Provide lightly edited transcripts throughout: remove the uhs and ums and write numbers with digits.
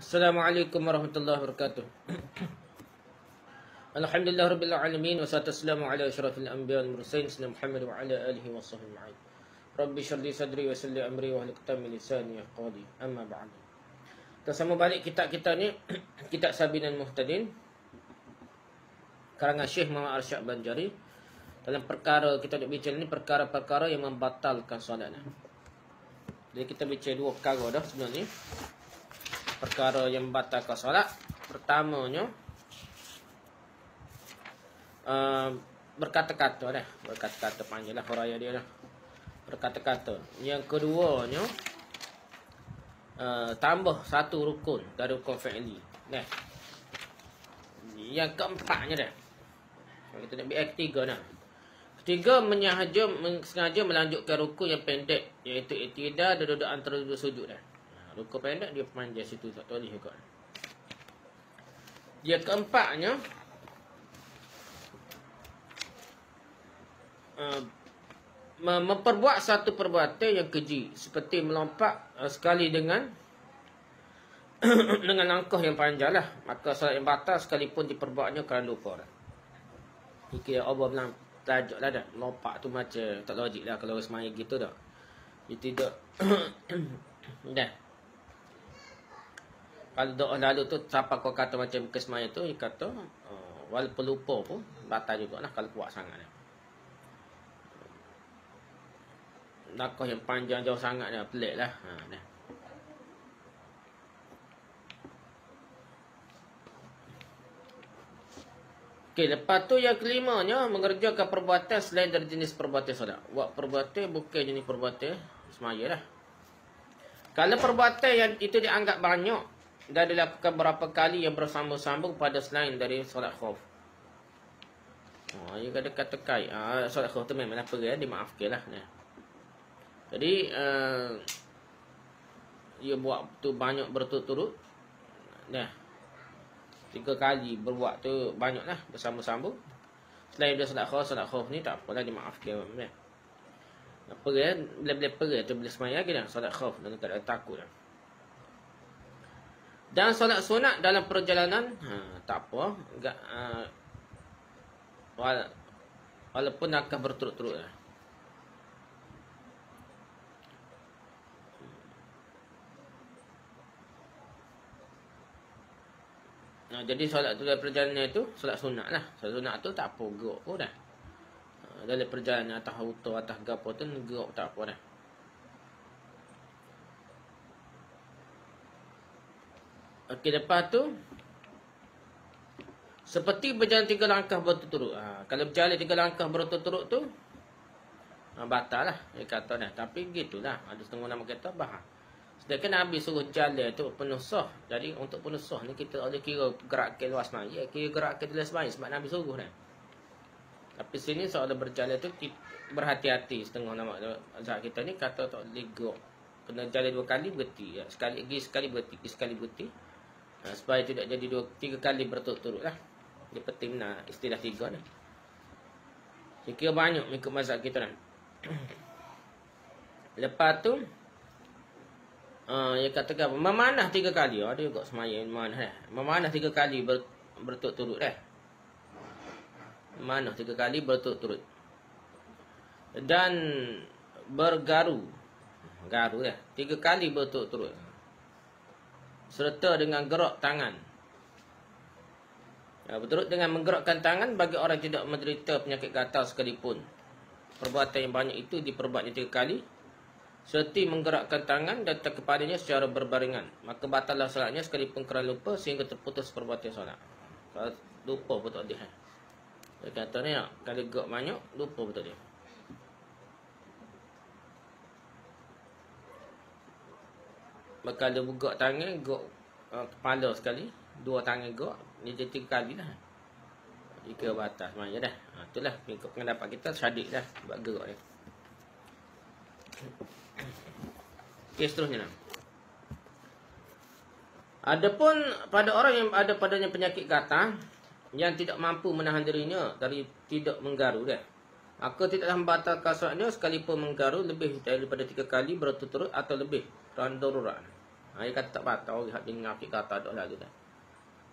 Assalamualaikum warahmatullahi wabarakatuh. Alhamdulillah rabbil alamin wassalatu wassalamu ala asyrafil anbiya wal mursalin sayyidina Muhammad wa ala alihi washabbihi ma'in. Rabbi shrah li sadri wa yassir li amri wa hlul 'uqdatam min lisani yafqahu amma ba'd. Kita sama balik kitab kita ni kitab Sabinan Muhtadin karangan Syekh Muhammad Arsyad Banjari. Dalam perkara kita nak bincang ni perkara-perkara yang membatalkan solat. Jadi kita bincang dua perkara dah sebenarnya. Perkara yang membatalkan solat. Pertamanya berkata-kata dah. Berkata-kata panjanglah huraya dia dah. Berkata-kata. Yang keduanya tambah satu rukun dari rukun fi'li. Nah. Yang keempatnya dah. Kita nak ambil ketiga dah. Ketiga sengaja melanjutkan rukun yang pendek, iaitu i'tidal dan duduk antara dua sujud dah. Rukun pendek dia panjang situ tak boleh juga. Yang keempatnya memperbuat satu perbuatan yang keji, seperti melompat sekali dengan dengan langkah yang panjang lah. Maka solat yang batal sekalipun diperbuatnya kerana lupa dah. Fikir Allah bilang tajuk lah dah. Lompat tu macam tak logik lah kalau semaya gitu dah. Dia tidak dah. Kalau doa lalu tu siapa kau kata macam ke semaya tu, dia kata walaupun lupa pun batal jugalah kalau kuat sangat dah. Langkah yang panjang jauh sangat dah, pelik lah. Dah. Okey, lepas tu yang kelimanya mengerjakan perbuatan selain dari jenis perbuatan solat. Buat perbuatan bukan jenis perbuatan semaya lah. Kalau perbuatan yang itu dianggap banyak dan dilakukan berapa kali yang bersambung-sambung pada selain dari solat khauf. Ia kata kait. Solat khauf tu memanglah pergi dimaafkan lah. Jadi dia buat tu banyak berturut-turut. Dah. 3 kali berbuat tu banyak lah bersambung-sambung. Selain dia solat khauf ni tak apalah dimaafkan. Apa dia bila-bila pergi tu bila semaya lagi dah solat khauf dan tak ada takut dah. Dan solat sunat dalam perjalanan tak apa, enggak walaupun akan berturut-turut lah. Jadi solat tu dalam perjalanan itu solat sunat lah. Solat sunat tu tak apa gerak pun dah. Dalam perjalanan atas auto atas gapo tu gerak tak apa dah. Okey, lepas tu seperti berjalan 3 langkah berturut-turut. Kalau berjalan 3 langkah berturut-turut tu batal lah dia kata dah. Tapi gitulah, ada setengah nama kata bahar. Sedangkan Nabi suruh jalan tu penuh sah. Jadi untuk penuh sah ni kita boleh kira gerak ke luar semaya, kira gerak ke dalam semaya sebab Nabi suruh dah. Tapi sini soal berjalan tu berhati-hati. Setengah nama azhar kita ni kata tak boleh gerak. Kena jalan 2 kali berhenti. Sekali berhenti. Supaya tidak jadi 3 kali berturut-turut lah. Dia penting nak istilah 3 ni. Saya kira banyak mengikut mazhab kita ni. Lepas tu dia katakan memanah 3 kali. Dia juga semaya memanah dah. Memanah 3 kali berturut-turut dah. Memanah 3 kali berturut-turut. Dan bergaru. Garu dah. 3 kali berturut-turut. Serta dengan gerak tangan. Berturut dengan menggerakkan tangan bagi orang tidak menderita penyakit gatal sekalipun. Perbuatan yang banyak itu diperbuatnya 3 kali. Serti menggerakkan tangan dan kepadanya secara berbarengan. Maka batallah solatnya sekalipun kerana lupa sehingga terputus perbuatan solat. Kalau lupa pun tak boleh. Dia kata ni kalau gerak banyak, lupa pun tak boleh. Maka kalau gerak tangan, gerak kepala sekali. 2 tangan gerak, ni jadi 3 kali lah. Jika batas semuanya dah. Itulah mengikut pendapat kita syadik dah buat gerak ni. Okey, seterusnya. Adapun pada orang yang ada padanya penyakit gatal yang tidak mampu menahan dirinya dari tidak menggaru dah. Maka tidaklah membatalkan solatnya sekalipun menggaru lebih daripada 3 kali berturut-turut atau lebih kerana darurat. Dia kata tak batal. Orang bin Afiq kata tak lalu dah.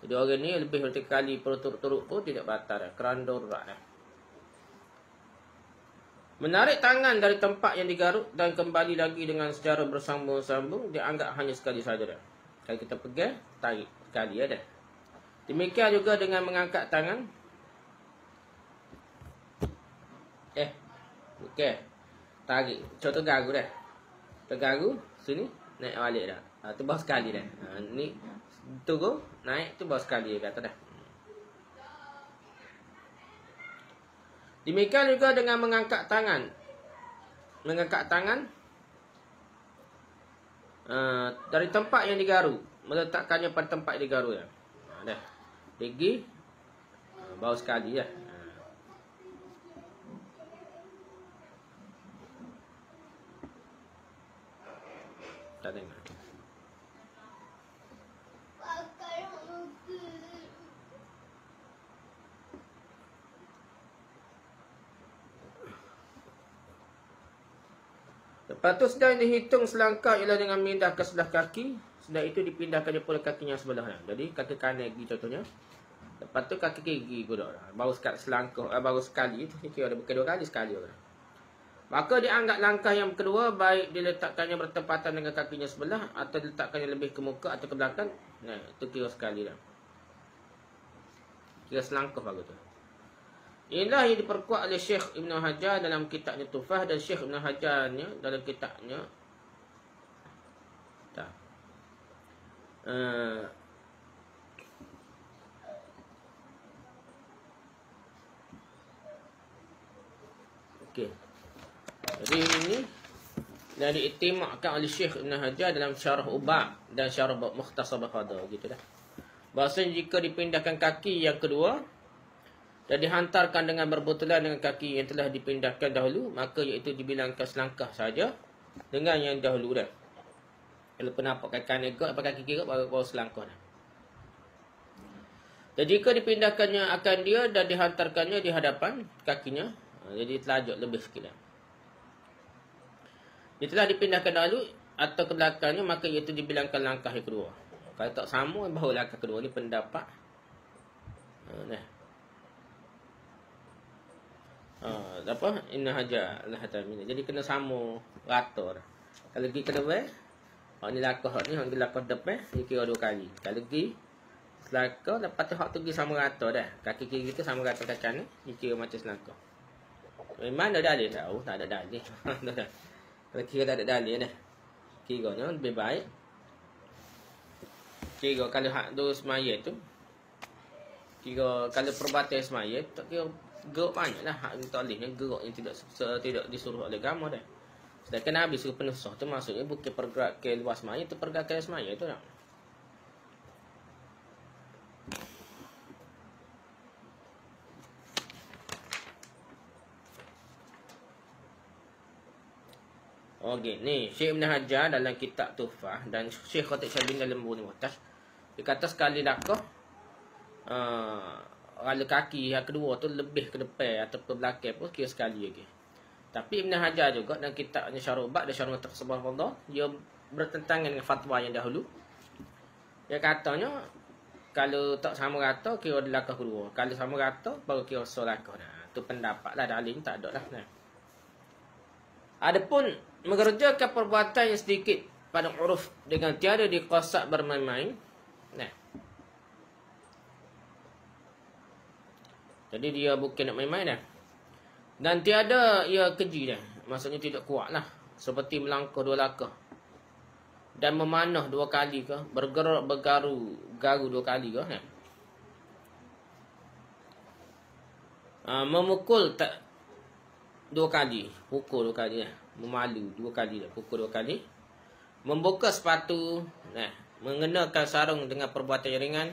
Jadi orang ni lebih dari 3 kali berturut-turut pun tidak batal dah. Kerana darurat dah. Menarik tangan dari tempat yang digaruk dan kembali lagi dengan secara bersambung-sambung dianggap hanya sekali saja dah. Kalau kita pegang, tarik sekali ya dah. Demikian juga dengan mengangkat tangan. Okey. Tarik. Contoh tergaru dah. Tergaru sini naik balik dah. Tu baru sekali dah. Ni turun naik tu baru sekali kata dah. Demikian juga dengan mengangkat tangan. Mengangkat tangan dari tempat yang digaru, meletakkannya pada tempat yang digaru ya. Dah. Pergi baru sekali ya. Tak dengar. Lepas tu sedang dihitung selangkah ialah dengan pindah ke sebelah kaki. Setelah itu dipindahkan pula kakinya sebelah. Jadi kaki kanan pergi contohnya. Lepas tu kaki kiri pula. Baru selangkah, baru sekali. Itu kira ada bukan 2 kali, sekali. Maka dianggap langkah yang kedua baik diletakkannya bertepatan dengan kakinya sebelah atau diletakkannya lebih ke muka atau ke belakang. Nah, itu kira sekali dah. Kira selangkah bagus tu. Inilah yang diperkuat oleh Syekh Ibn Hajar dalam kitabnya Tufah dan Syekh Ibn Hajarnya dalam kitabnya okey. Jadi ini dari iktimakkan oleh Syekh Ibn Hajar dalam Syarah Ubab dan Syarah Mukhtasar Bakhadar gitu dah. Bahasanya jika dipindahkan kaki yang kedua dan dihantarkan dengan berbetulan dengan kaki yang telah dipindahkan dahulu, maka iaitu dibilangkan selangkah saja dengan yang dahulu dah. Kalau penampak kaki kanan ke apa kaki kiri baru selangkah dah. Dan jika dipindahkannya akan dia dan dihantarkannya di hadapan kakinya, jadi telajak lebih sikit dah. Dia telah dipindahkan dahulu atau ke belakangnya, maka iaitu dibilangkan langkah yang kedua. Kalau tak sama, baru langkah kedua ni pendapat. Apa? Inna Hajar Allah Ta'ala. Jadi kena sama rata dah. Kalau pergi ke depan, hak ni langkah ni, hak ni langkah depan, dia kira 2 kali. Kalau pergi selangkah, lepas tu hak tu pergi sama rata dah. Kaki kiri tu sama rata kaki kanan, dia kira macam selangkah. Memang ada dalil tahu, tak ada dalil. Kalau kira tak ada dalil dah. Kiranya lebih baik. Kira kalau hak tu semaya tu, kira kalau perbuatan semaya, tak kira geruk banyak lah. Hak ni tolihnya geruk yang tidak disuruh oleh agama dah. Sedangkan Nabi suruh penusah tu maksudnya bukan pergerakan luas semaya, tu pergerakan semaya tu tak. Okey, ni Syekh Ibn Hajar dalam kitab Tufah dan Syekh Khatib Syabin dalam Buni Muhtaj. Dia kata sekali lakah rala kaki yang kedua tu lebih ke depan atau ke belakang pun kira sekali lagi. Tapi Ibn Hajar juga dalam kitabnya Syarah Ubab dan Syarah Mukhtasar Bakhadar, dia bertentangan dengan fatwa yang dahulu. Dia katanya kalau tak sama rata kira ada langkah kedua. Kalau sama rata baru kira selangkah. Tu pendapat lah, dalil tak ada lah. Adapun mengerjakan perbuatan yang sedikit pada uruf dengan tiada diqasad bermain-main. Jadi dia bukan nak main-main dah. Dan tiada ia keji dah. Maksudnya tidak kuat lah. Seperti melangkah 2 langkah. Dan memanah 2 kali ke. Bergerak garu 2 kali ke. Memukul 2 kali. Pukul 2 kali lah. Memalu 2 kali lah. Pukul 2 kali. Membuka sepatu. Mengenakan sarung dengan perbuatan yang ringan.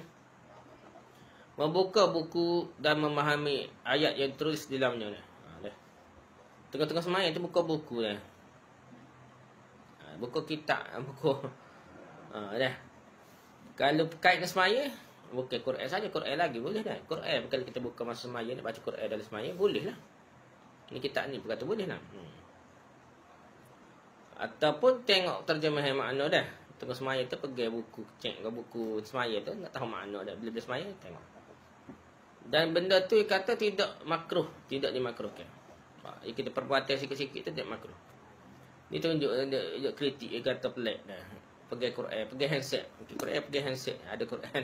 Membuka buku dan memahami ayat yang tertulis di dalamnya. Tengah-tengah semayang tu buka buku dah. Buka kitab, buku. Dah. Kalau kait dengan semayang, bukan Quran saja, Quran lagi boleh dah. Quran kalau kita buka masa semayang nak baca Quran dalam semayang boleh lah. Ni kitab ni berkata boleh lah. Ataupun tengok terjemahan makna dah. tengah semaya tu pergi buku cek ke buku semaya tu, nak tahu makna dah. Bila semaya tengok. Dan benda tu kata tidak makruh, tidak dimakruhkan. Kita perbuatan sikit-sikit tu tidak makruh. Dia tunjuk dia kritik, dia kata pelik dah. Pergi Quran, pergi handset. Quran pergi handset, ada Quran.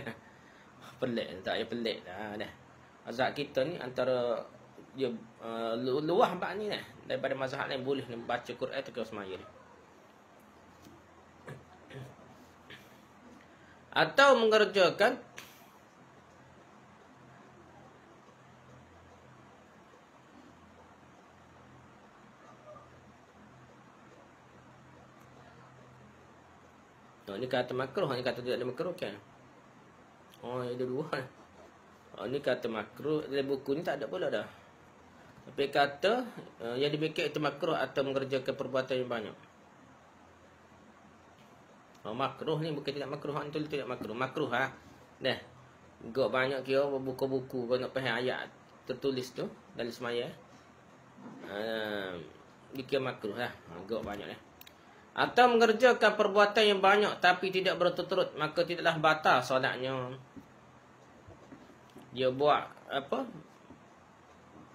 Pelik, tak payah pelik dah. Mazhab kita ni antara dia luah bab ni dah. Daripada mazhab lain boleh baca Quran tu ke semaya ni. Atau mengerjakan ni kata makruh, ni kata tidak ada makruh kan. Ada dua. Ni kata makruh, dalam buku ni tak ada pula dah. Tapi kata yang dibikin itu makruh atau mengerjakan perbuatan yang banyak. Makruh ni bukan tidak makruh, itu tidak makruh. Makruh Dah. Gak banyak kira buku-buku kau nak faham ayat tertulis tu dalam semaya. Dikira makruh lah. Gak banyak dah. Atau mengerjakan perbuatan yang banyak tapi tidak berturut-turut, maka tidaklah batal solatnya. Dia buat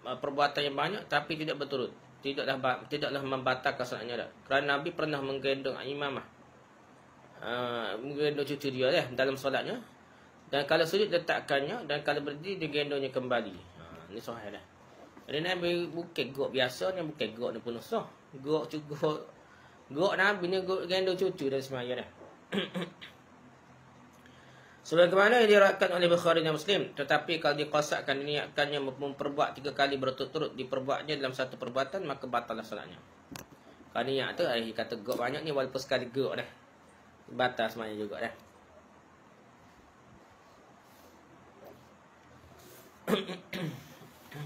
perbuatan yang banyak tapi tidak berturut, tidaklah membatalkan solatnya dah. Kerana Nabi pernah menggendong imamah, menggendong cucu dia dalam solatnya, dan kalau sujud letakkannya, dan kalau berdiri digendongnya kembali. Ini sahih dah. Jadi Nabi bukan gok biasa ni, bukan gok ni penuh sah. Gok Nabi ni gok gendong cucu dan semaya dah. Sebagaimana yang diriwayatkan oleh Bukhari dan Muslim, tetapi kalau diqasakkan diniatkannya memperbuat 3 kali berturut-turut, diperbuatnya dalam satu perbuatan, maka batallah solatnya. Kalau niat tu kata gok banyak ni walaupun sekali gok dah, batal semaya juga dah.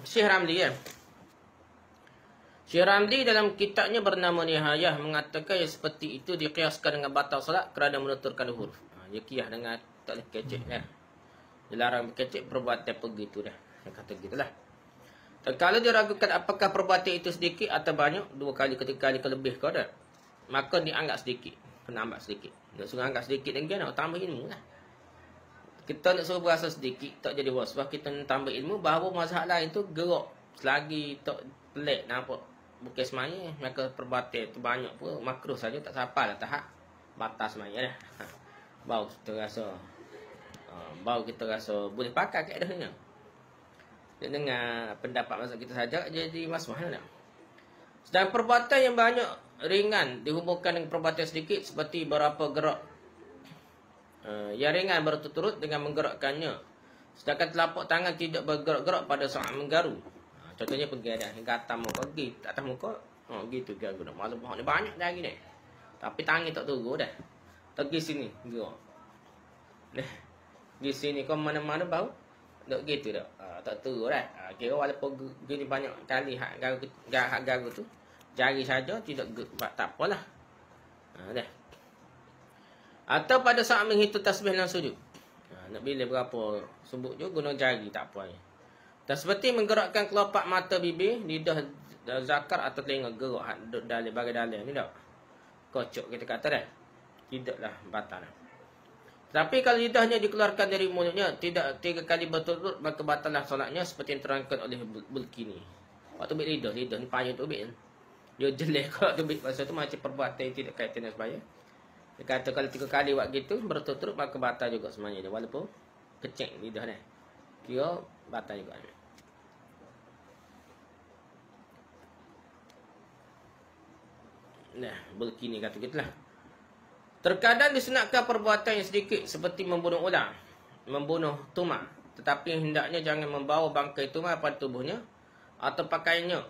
Syekh Ramli Syekh Ramli dalam kitabnya bernama Nihayah mengatakan yang seperti itu dikiaskan dengan batal solat kerana menuturkan huruf. Dia kias dengan tak boleh kecek dah. Dilarang berkecek perbuatan begitu dah. Dia kata gitulah. Dan kalau dia ragukan apakah perbuatan itu sedikit atau banyak, 2 kali, 3 kali kelebih kau dah, maka dianggap sedikit. Penambah sedikit. Nak suruh anggap sedikit dan nak tambah ilmu lah. Kita nak suruh berasa sedikit, tak jadi waswah, kita nak tambah ilmu, bahawa mazhab lain tu gerak. Selagi tak pelik nampak bukan semaya, maka perbuatan itu banyak pun makruh saja, tak siapa lah tahap batas semaya dah. Baru kita rasa boleh pakai kaedah ni. Dengan pendapat mazhab kita saja jadi waswah dah. Sedang perbuatan yang banyak ringan dihubungkan dengan perbuatan sedikit seperti berapa gerak. Yang ringan berturut-turut dengan menggerakkannya, sedangkan telapak tangan tidak bergerak-gerak pada saat menggaru. Contohnya pergi ada gatam muka, pergi atas muka, gitu garu dah. Malu pohon ni banyak dah gini. Tapi tangan tak turun dah. Pergi sini, gerak. Di sini kau mana-mana bau, tak gitu dah. Tak turun dah. Kira walaupun gini banyak kali hak garu tu, jari saja tidak tak apalah. Dah. Atau pada saat menghitung tasbih dan sujud. Nak bila berapa sebut je guna jari tak apa. Dan seperti menggerakkan kelopak mata, bibir, lidah, zakar atau telinga gerak dalam bahagian dalam ni dah. Kocok kita kata dah. Tidaklah batal. Tapi kalau lidahnya dikeluarkan dari mulutnya tidak 3 kali berturut-turut, maka batallah solatnya seperti yang terangkan oleh Bulkini. Waktu ambil lidah ni payah tu ambil. Dia jelek kalau tu ambil pasal tu macam perbuatan yang tidak kaitan dengan sembahyang. Dia kata kalau 3 kali buat gitu berturut-turut maka batal juga semuanya dia, walaupun kecek lidah ni. Kira batal juga. Nah, begini kata gitulah. Terkadang disunatkan perbuatan yang sedikit seperti membunuh ular, membunuh tumak, tetapi hendaknya jangan membawa bangkai tumak pada tubuhnya atau pakaiannya.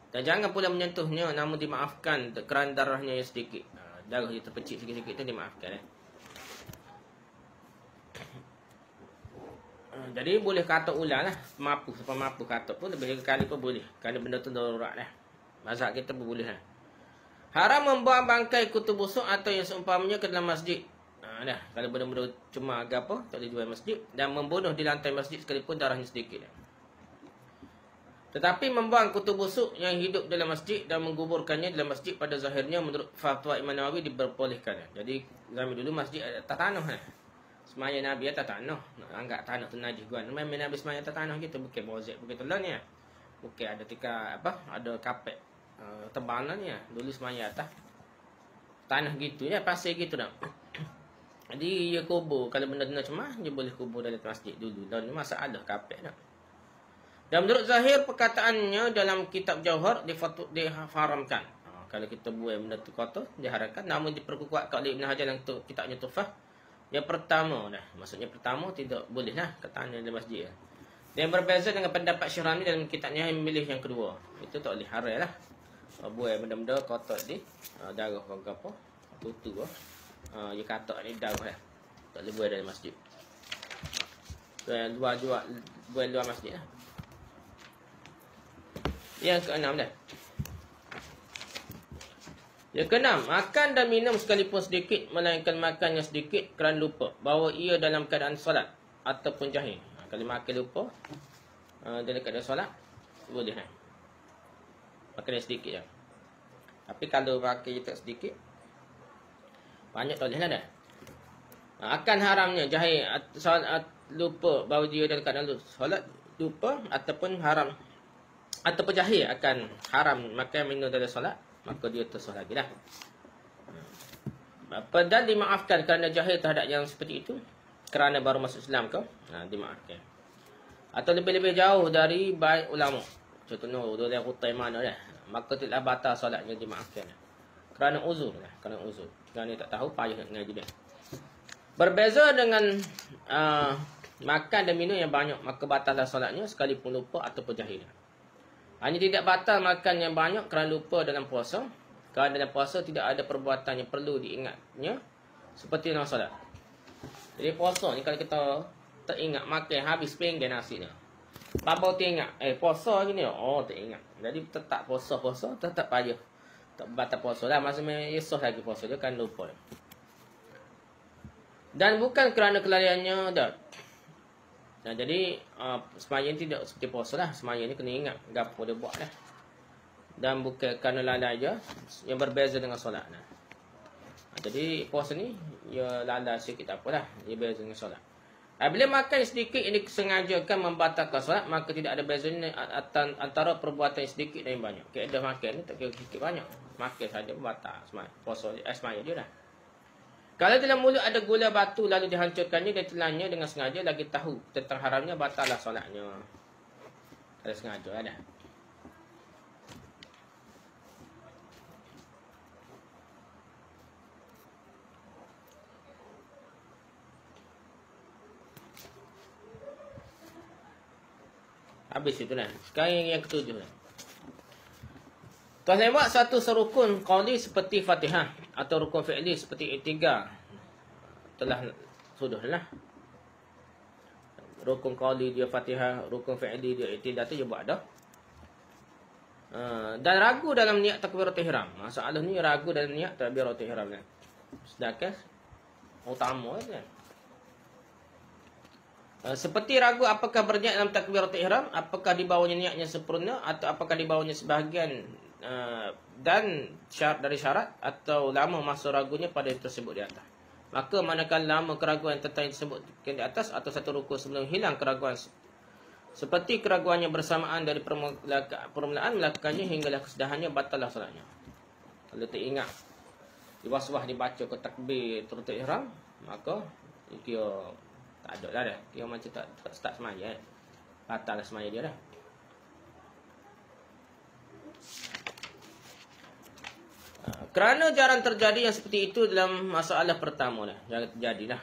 Dan jangan pula menyentuhnya, namun dimaafkan kerana darahnya yang sedikit. Darah dia terpecik sikit-sikit tu dimaafkan. Jadi boleh kata ular lah, siapa mampu kata pun lebih kali pun boleh, kerana benda tu darurat lah. Mazhab kita pun boleh lah. Haram membuang bangkai kutu busuk atau yang seumpamanya ke dalam masjid. Dah, kalau benda-benda cuma agak apa, tak boleh jual masjid. Dan membunuh di lantai masjid sekalipun darahnya sedikit. Tetapi membuang kutub busuk yang hidup dalam masjid dan menguburkannya dalam masjid pada zahirnya menurut fatwa Imam Nawawi diperbolehkan. Jadi zaman dulu masjid tak tanah. Semaya Nabi tak tanah. Anggap tanah tu najis gua. Memang Nabi semaya tak tanah gitu. Bukan bozek, bukan telan ya. Bukan ada tika apa? Ada kapek tebalan ya. Dulu semaya atas tanah gitu ya, pasir gitu dah. Jadi dia kubur. Kalau benda-benda cemah, dia boleh kubur dalam masjid dulu. Dan masalah kapek dah. Dan menurut zahir perkataannya dalam kitab Jauhar diharamkan. Kalau kita buat benda tu kotor, diharamkan. Namun diperkuatkan oleh Ibn Hajar yang kitabnya Tufah. Yang pertama dah. Maksudnya pertama tidak boleh lah kataan dalam masjid. Dan berbeza dengan pendapat Syirani dalam kitabnya yang memilih yang kedua. Itu tak boleh haram lah. Buat benda-benda kotor di darah ke apa. Kutu ke. Dia kata ni darah lah. Tak boleh buat dalam masjid. Buat luar masjid lah. Yang keenam dah. Yang keenam, makan dan minum sekalipun sedikit melainkan makan yang sedikit kerana lupa bahawa ia dalam keadaan solat ataupun jahil. Kalau makan lupa dalam keadaan solat boleh lah. Makan yang sedikit je. Tapi kalau makan tak sedikit banyak tak boleh lah dah. Akan haramnya jahil solat lupa bahawa dia dalam keadaan solat lupa ataupun haram ataupun jahil akan haram makan minum dalam solat, maka dia tersolat lagi dah. Dan dimaafkan kerana jahil terhadap yang seperti itu kerana baru masuk Islam ke, dimaafkan. Atau lebih-lebih jauh dari baik ulama, contohnya dari hutai mana dah, maka tidaklah batal solatnya, dimaafkan. Kerana uzur lah, kerana uzur. Kerana tak tahu payah nak ngaji dia. Berbeza dengan makan dan minum yang banyak, maka batallah solatnya sekalipun lupa ataupun jahil. Hanya tidak batal makan yang banyak kerana lupa dalam puasa. Kerana dalam puasa tidak ada perbuatan yang perlu diingatnya seperti dalam solat. Jadi puasa ni kalau kita teringat makan habis pinggan nasi ni, baru teringat puasa lagi ni, teringat. Jadi tetap puasa tetap payah. Tak batal puasa lah, maksudnya esok lagi puasa dia kan lupa. Dan bukan kerana kelalaiannya dah. Nah, jadi semaya ni tidak seperti puasa lah. Semaya ni kena ingat gapo dia buat lah. Dan bukan kerana lalai je, yang berbeza dengan solat. Jadi puasa ni dia lalai sikit tak apalah, dia beza dengan solat. Bila makan sedikit yang disengajakan membatalkan solat, maka tidak ada bezanya antara perbuatan yang sedikit dan yang banyak. Kaedah makan ni tak kira sedikit banyak. Makan saja batal semaya. Puasa semaya dia dah. Kalau dalam mulut ada gula batu lalu dihancurkannya dan telannya dengan sengaja, lagi tahu tentang haramnya, batallah solatnya. Kalau sengaja ada. Habis itu lah. Sekarang yang ketujuh lah. Tuan saya buat satu serukun qauli seperti Fatihah atau rukun fi'li seperti i'tiqad. Sudah lah. Rukun qauli dia Fatihah, rukun fi'li dia i'tiqad tu dia buat dah. Dan ragu dalam niat takbiratul ihram. Masalah ni ragu dalam niat takbiratul ihram kan. Sedangkan utama kan. Seperti ragu apakah berniat dalam takbiratul ihram, apakah di bawahnya niatnya sempurna atau apakah di bawahnya sebahagian dan dari syarat atau lama masa ragunya pada yang tersebut di atas. Maka manakala lama keraguan tentang yang tersebut di atas atau satu rukun sebelum hilang keraguan seperti keraguannya bersamaan dari permulaan melakukannya hinggalah kesudahannya, batallah solatnya. Kalau teringat di was-was dibaca ke takbir takbiratul ihram, maka kira tak ada lah dah. Kira macam tak start semaya. Batallah semaya dia dah. Kerana jarang terjadi yang seperti itu dalam masalah pertama lah. Jarang terjadi lah.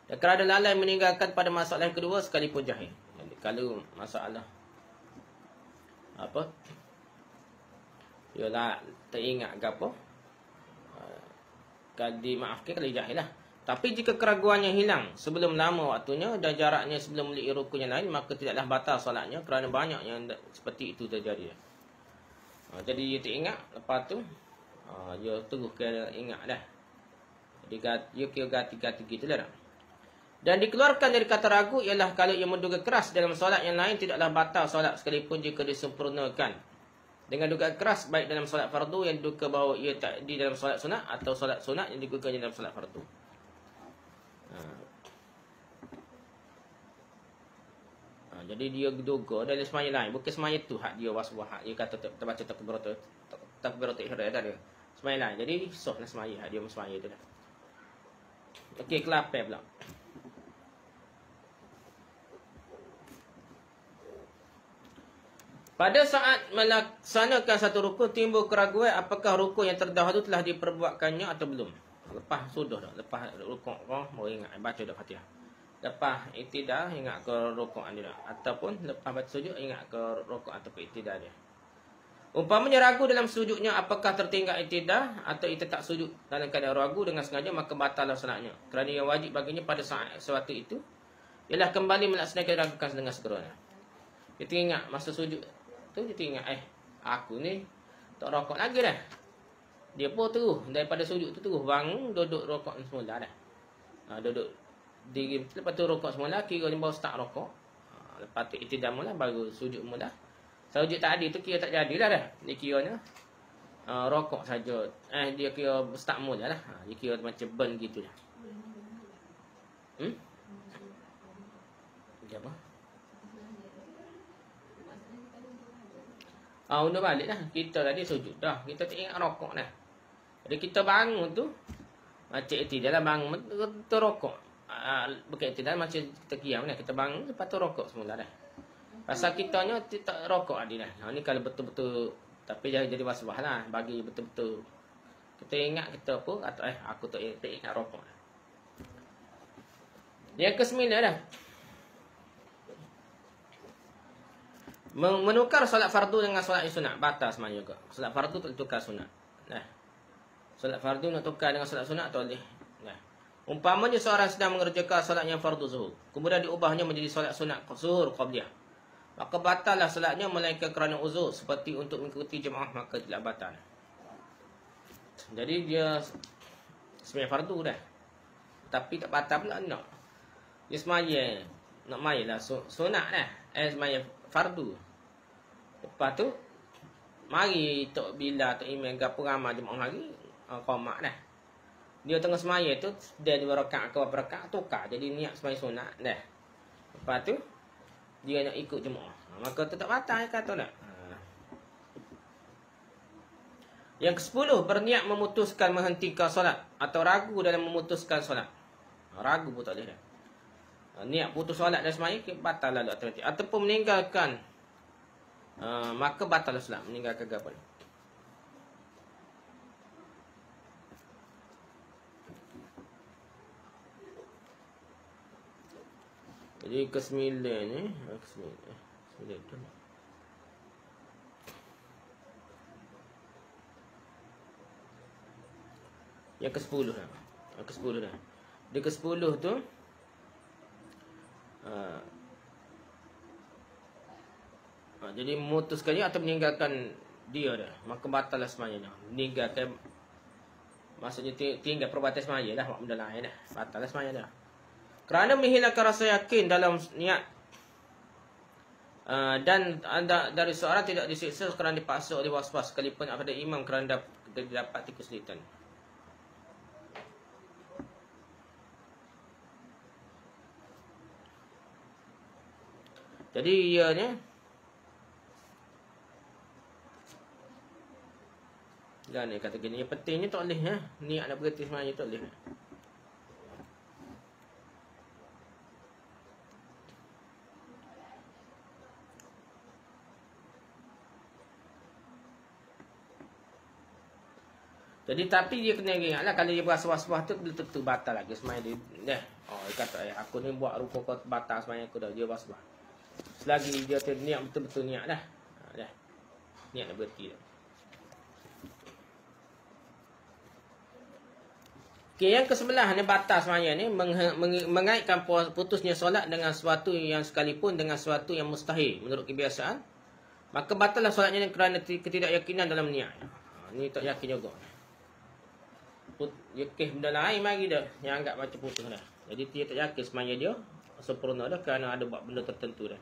Dan kerana lalai meninggalkan pada masalah yang kedua sekalipun jahil. Jadi kalau masalah apa, ialah teringat ke apa, kalau dimaafkan kalau jahil lah. Tapi jika keraguannya hilang sebelum lama waktunya dan jaraknya sebelum memiliki rukun yang lain, maka tidaklah batal solatnya kerana banyak yang seperti itu terjadi. Jadi dia teringat, lepas tu dia terus kena ingat dah. Jadi dia kira ganti-ganti gitu lah. Dan dikeluarkan dari kata ragu ialah kalau ia menduga keras dalam solat yang lain tidaklah batal solat sekalipun jika disempurnakan. Dengan dugaan keras baik dalam solat fardu yang diduga bahawa ia tak di dalam solat sunat atau solat sunat yang digugurkannya dalam solat fardu. Jadi dia duga dari semaya lain, bukan semaya tu hak dia waswah, hak dia kata terbaca takbiratul ihram dia. Semaya lain. Jadi sahlah semaya, hak dia semaya tu dah. Okey, ke-8 pula. Pada saat melaksanakan satu rukun timbul keraguan apakah rukun yang terdahulu telah diperbuatkannya atau belum. Lepas sudah dah, lepas rukun baru ingat baca dah Fatihah. Lepas iktidah ingat ke rukun dia, ataupun lepas baca sujud ingat ke rukun ataupun iktidah dia. Umpamanya ragu dalam sujudnya apakah tertinggal iktidah atau ia tak sujud dalam keadaan ragu dengan sengaja maka batallah solatnya. Kerana yang wajib baginya pada saat sesuatu itu ialah kembali melaksanakan ragukan dengan segera. Kita ingat masa sujud tu kita ingat aku ni tak rokok lagi dah. Dia pun terus daripada sujud tu terus bangun duduk rokok semula dah. Duduk di lepas tu rokok semula kira ni baru start rokok. Lepas tu iktidah mula baru sujud mula. Sujud tadi tu kira tak jadilah dah. Dia kiranya rokok saja. Dia kira start mula lah. Dia kira macam burn gitu dah. Dia apa? Undur balik dah. Kita tadi sujud dah. Kita tak ingat rokok dah. Jadi kita bangun tu macam iktidah lah bangun tu rokok. Bukan iktidah macam kita kiam dah. Kita bangun lepas tu rokok semula dah. Pasal kitanya tak rokok adi dah. Ni kalau betul-betul tapi jangan jadi waswah lah. Bagi betul-betul kita ingat kita apa atau aku tak ingat rokok dah. Yang ke-9 dah. Menukar solat fardu dengan solat sunat batal semuanya juga. Solat fardu tak tukar sunat. Nah. Solat fardu nak tukar dengan solat sunat tak boleh. Nah. Umpamanya seorang sedang mengerjakan solat yang fardu zuhur, kemudian diubahnya menjadi solat sunat zuhur qabliyah. Maka batallah solatnya melainkan kerana uzur seperti untuk mengikuti jemaah maka tidak batal. Jadi dia sembahyang fardu dah. Tapi tak batal pula nak. Dia sembahyang nak main lah sunat dah. Sembahyang fardu. Lepas tu mari tok bila tok imam gapo ramai jemaah lagi qamat dah. Dia tengah semaya tu dia 2 rakaat ke berapa rakaat tukar jadi niat sembahyang sunat dah. Lepas tu dia nak ikut jemaah. Maka tu tak batal kata tak. Yang ke-10 berniat memutuskan menghentikan solat atau ragu dalam memutuskan solat. Ragu pun tak boleh dah. Niat putus solat dan semaya batal lalu automatik ataupun meninggalkan maka batal solat meninggalkan gapo. Jadi ke-9 ni, ke-9 tu. Yang ke-10 dah. Yang ke-10 dah. Dia ke-10 tu jadi memutuskannya atau meninggalkan dia dah. Maka batal lah semayanya. Meninggalkan maksudnya tinggal perbuatan semaya dah. Benda lain dah. Batal lah semaya dah. Kerana menghilangkan rasa yakin dalam niat dan dari seorang tidak disiksa kerana dipaksa oleh was-was sekalipun pada imam kerana dapat kesulitan. Jadi ianya dan dia kata gini, yang pentingnya tak boleh niat nak berhenti semaya tak boleh. Jadi tapi dia kena ingatlah kalau dia berasa was-was tu belum tentu batal lagi semaya dia. Dia kata aku ni buat rukun kau batal semaya aku dah dia was-was. Selagi dia niat betul-betul niat dah. Dah. Niat nak berhenti dah. Okey, yang ke-11 ni batal semaya ni mengaitkan putusnya solat dengan sesuatu yang sekalipun dengan sesuatu yang mustahil menurut kebiasaan. Maka batallah solatnya kerana ketidakyakinan dalam niat. Ni tak yakin juga. Yakih benda lain mari dah yang anggap macam putus dah. Jadi dia tak yakin semaya dia sempurna dah kerana ada buat benda tertentu dah.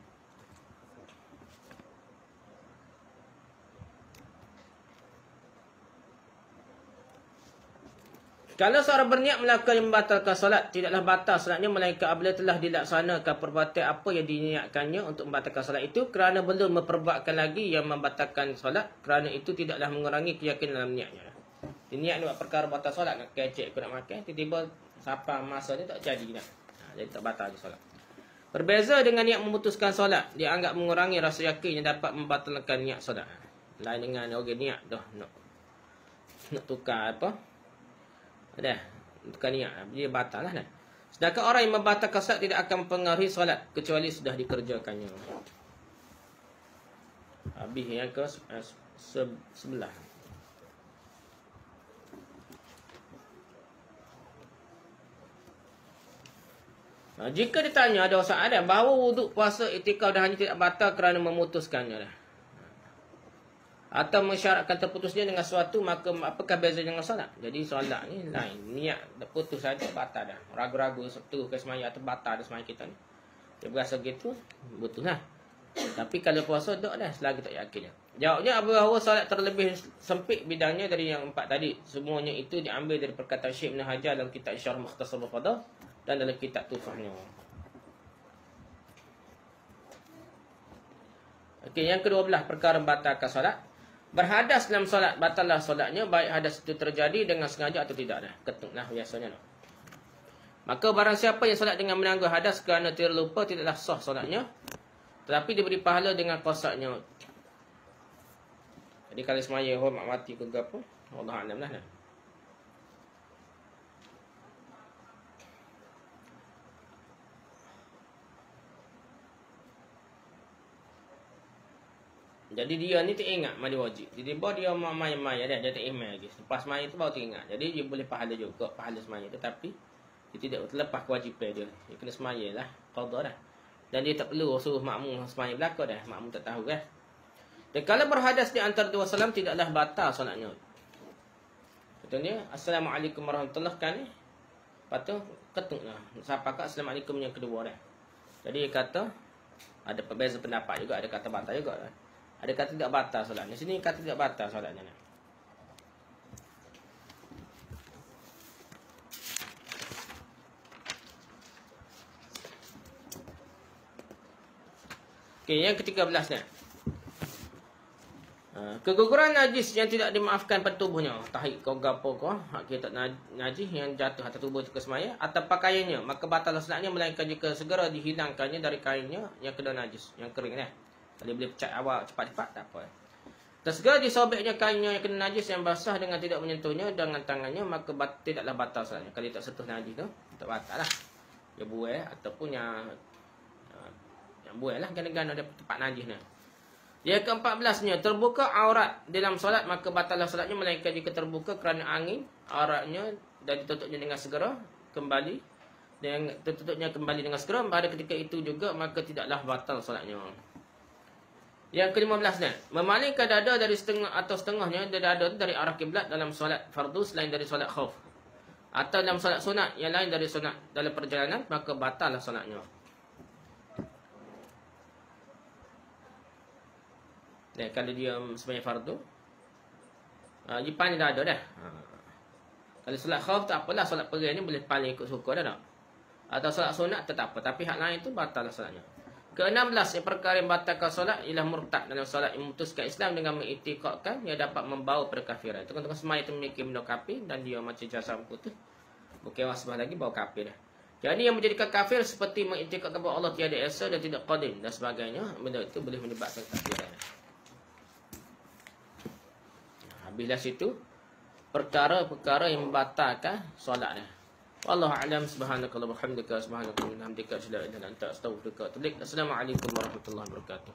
Kalau seorang berniat melakukan yang membatalkan solat, tidaklah batal solatnya melainkan apabila telah dilaksanakan perbuatan apa yang diniatkannya untuk membatalkan solat itu kerana belum memperbuatkan lagi yang membatalkan solat, kerana itu tidaklah mengurangi keyakinan dalam niatnya. Dia niat buat perkara batal solat, nak kecek aku nak makan, tiba-tiba sampai masa ni tak jadi dah. Jadi tak batal je solat. Berbeza dengan niat memutuskan solat, dia anggap mengurangi rasa yakin yang dapat membatalkan niat solat. Lain dengan orang niat dah nak tukar apa? Dah, tukar niat, dia batal lah. Sedangkan orang yang membatalkan solat tidak akan mempengaruhi solat kecuali sudah dikerjakannya. Habis yang ke sebelah. Jika ditanya ada soalan bahawa wuduk puasa iktikaf dah hanya tidak batal kerana memutuskannya dah. Atau mensyaratkan terputusnya dengan sesuatu, maka apakah beza dengan solat? Jadi solat ni lain. Niat dah putus saja batal dah. Ragu-ragu Sabtu ke semaya atau batal dah semaya kita ni. Dia berasa gitu, betul lah. Tapi kalau puasa tak dah, selagi tak yakin. Jawabnya bahawa solat terlebih sempit bidangnya dari yang 4 tadi. Semuanya itu diambil dari perkataan Syekh Ibn Hajar dalam kitab Syarh Mukhtasar Al-Qadar dan dalam kitab Tufahnya. Okey, yang ke-12 perkara membatalkan solat. Berhadas dalam solat, batallah solatnya, baik hadas itu terjadi dengan sengaja atau tidak dah. Ketuklah biasanya. Maka barang siapa yang solat dengan menangguh hadas kerana terlupa, tidaklah sah solatnya, tetapi diberi pahala dengan qasatnya. Jadi kalau semaya hormat mati ke apa, Allah alam lah. Jadi dia ni tak ingat mandi wajib. Jadi dia main-main dia tak ingat lagi. Lepas main tu baru teringat. Jadi dia boleh pahala juga, pahala semaya tu, tapi dia tidak terlepas kewajipan dia. Dia kena semaya lah, qada dah. Dan dia tak perlu suruh makmum semaya belakang dah. Makmum tak tahu kan. Dan kalau berhadas di antara dua salam tidaklah batal solatnya. Contohnya Assalamualaikum warahmatullahi kan ni. Lepas tu ketuklah. Siapa kat Assalamualaikum yang kedua dah. Jadi dia kata ada perbeza pendapat juga, ada kata batal juga dah. Ada kata tidak batal solatnya. Sini kata tidak batal solatnya. Okey, yang ke-13 ni. Keguguran najis yang tidak dimaafkan pada tubuhnya. Tahik kau gapo kau, hak kita najis yang jatuh atas tubuh ke semaya atau pakaiannya, maka batal solatnya melainkan jika segera dihilangkannya dari kainnya yang kena najis, yang kering ni. Kalau boleh pecat awal cepat-cepat tak apa. Segera disobeknya kainnya yang kena najis yang basah dengan tidak menyentuhnya dengan tangannya, maka tidaklah batal solatnya. Kalau tak sentuh najis tu, tak batal lah. Dia buai ataupun yang buai lah, gana-gana ada tempat najis ni. Yang ke-14nya, terbuka aurat dalam solat, maka batallah solatnya melainkan jika terbuka kerana angin auratnya dan ditutupnya dengan segera kembali. Dan tertutupnya kembali dengan segera pada ketika itu juga, maka tidaklah batal solatnya. Yang ke-15 ni, memalingkan dada dari setengah atau setengahnya dada dari arah kiblat dalam solat fardu selain dari solat khauf, atau dalam solat sunat yang lain dari sunat dalam perjalanan, maka batallah solatnya. Dan kalau dia sebenarnya fardu, dia paling dada dah. Kalau solat khauf tak apalah, solat pergi ni boleh paling ikut suka dah tak? Atau solat sunat tetap apa, tapi hak lain tu batallah solatnya. Ke-16 yang perkara yang batalkan solat ialah murtad dalam solat yang memutuskan Islam dengan mengiktikadkan yang dapat membawa perkafiran. Tengah-tengah semaya itu memiliki benda kafir dan dia macam jasa putih. Bukan wasbah lagi bawa kafir dah. Jadi yang menjadikan kafir seperti mengiktikadkan bahawa Allah tiada esa dan tidak qadim dan sebagainya, benda itu boleh menyebabkan kafiran. Habislah situ perkara-perkara yang membatalkan solat ni. Wallahu a'lam. Subhanakallahumma wa bihamdika, subhanakallahumma wa bihamdika, asyhadu an la ilaha illa anta, astaghfiruka wa atubu ilaik. Assalamualaikum warahmatullahi wabarakatuh.